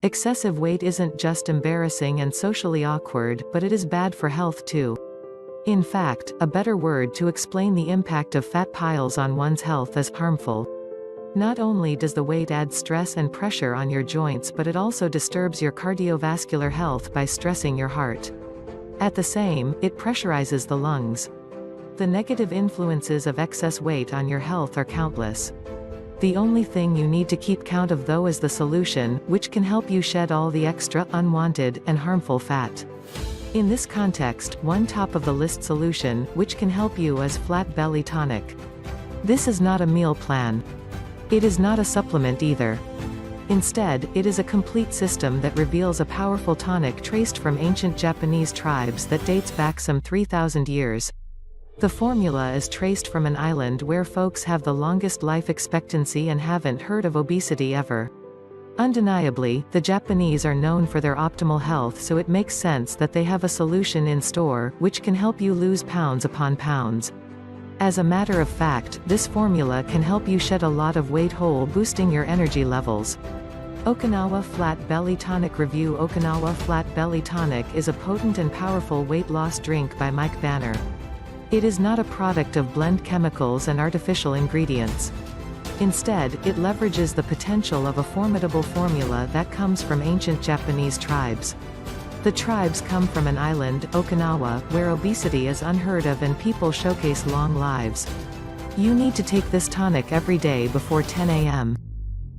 Excessive weight isn't just embarrassing and socially awkward, but it is bad for health too. In fact, a better word to explain the impact of fat piles on one's health is harmful. Not only does the weight add stress and pressure on your joints, but it also disturbs your cardiovascular health by stressing your heart. At the same, it pressurizes the lungs. The negative influences of excess weight on your health are countless. The only thing you need to keep count of though is the solution, which can help you shed all the extra, unwanted, and harmful fat. In this context, one top-of-the-list solution, which can help you, is Flat Belly Tonic. This is not a meal plan. It is not a supplement either. Instead, it is a complete system that reveals a powerful tonic traced from ancient Japanese tribes that dates back some 3,000 years. The formula is traced from an island where folks have the longest life expectancy and haven't heard of obesity ever. Undeniably, the Japanese are known for their optimal health, so it makes sense that they have a solution in store, which can help you lose pounds upon pounds. As a matter of fact, this formula can help you shed a lot of weight whole boosting your energy levels. Okinawa Flat Belly Tonic Review. Okinawa Flat Belly Tonic is a potent and powerful weight loss drink by Mike Banner. It is not a product of blend chemicals and artificial ingredients. Instead, it leverages the potential of a formidable formula that comes from ancient Japanese tribes. The tribes come from an island, Okinawa, where obesity is unheard of and people showcase long lives. You need to take this tonic every day before 10 a.m.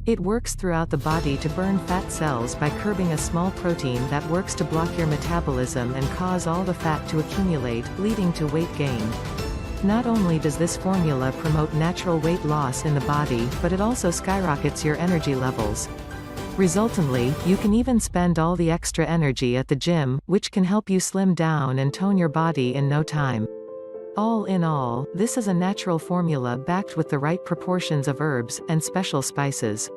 It works throughout the body to burn fat cells by curbing a small protein that works to block your metabolism and cause all the fat to accumulate, leading to weight gain. Not only does this formula promote natural weight loss in the body, but it also skyrockets your energy levels. Resultantly, you can even spend all the extra energy at the gym, which can help you slim down and tone your body in no time. All in all, this is a natural formula backed with the right proportions of herbs and special spices.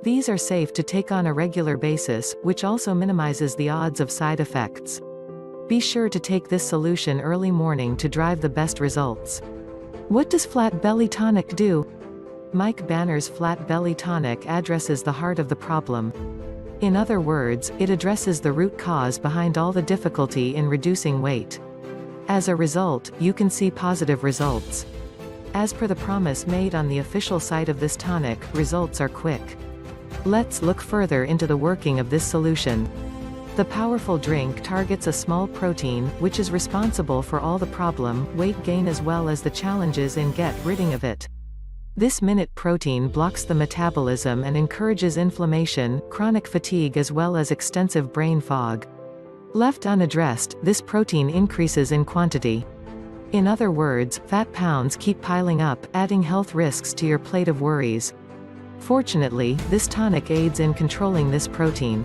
These are safe to take on a regular basis, which also minimizes the odds of side effects. Be sure to take this solution early morning to drive the best results. What does Flat Belly Tonic do? Mike Banner's Flat Belly Tonic addresses the heart of the problem. In other words, it addresses the root cause behind all the difficulty in reducing weight. As a result, you can see positive results. As per the promise made on the official site of this tonic, results are quick. Let's look further into the working of this solution. The powerful drink targets a small protein, which is responsible for all the problem, weight gain as well as the challenges in get ridding of it. This minute protein blocks the metabolism and encourages inflammation, chronic fatigue as well as extensive brain fog. Left unaddressed, this protein increases in quantity. In other words, fat pounds keep piling up, adding health risks to your plate of worries. Fortunately, this tonic aids in controlling this protein.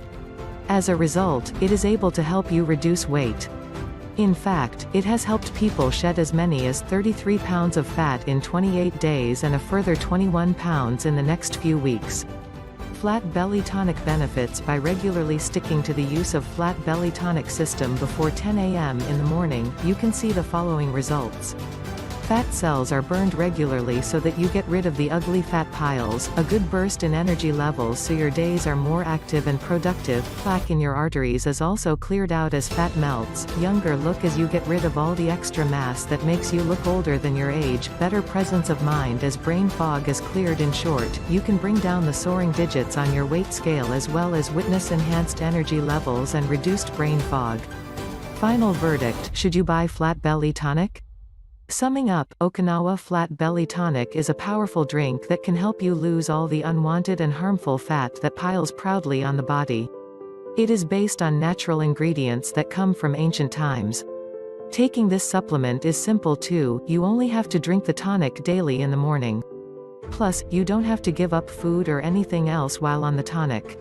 As a result, it is able to help you reduce weight. In fact, it has helped people shed as many as 33 pounds of fat in 28 days and a further 21 pounds in the next few weeks. Flat Belly Tonic benefits by regularly sticking to the use of Flat Belly Tonic system before 10 a.m. in the morning. You can see the following results. Fat cells are burned regularly so that you get rid of the ugly fat piles, a good burst in energy levels so your days are more active and productive, plaque in your arteries is also cleared out as fat melts, younger look as you get rid of all the extra mass that makes you look older than your age, better presence of mind as brain fog is cleared. In short, you can bring down the soaring digits on your weight scale as well as witness enhanced energy levels and reduced brain fog. Final verdict, should you buy Flat Belly Tonic? Summing up, Okinawa Flat Belly Tonic is a powerful drink that can help you lose all the unwanted and harmful fat that piles proudly on the body. It is based on natural ingredients that come from ancient times. Taking this supplement is simple too, you only have to drink the tonic daily in the morning. Plus, you don't have to give up food or anything else while on the tonic.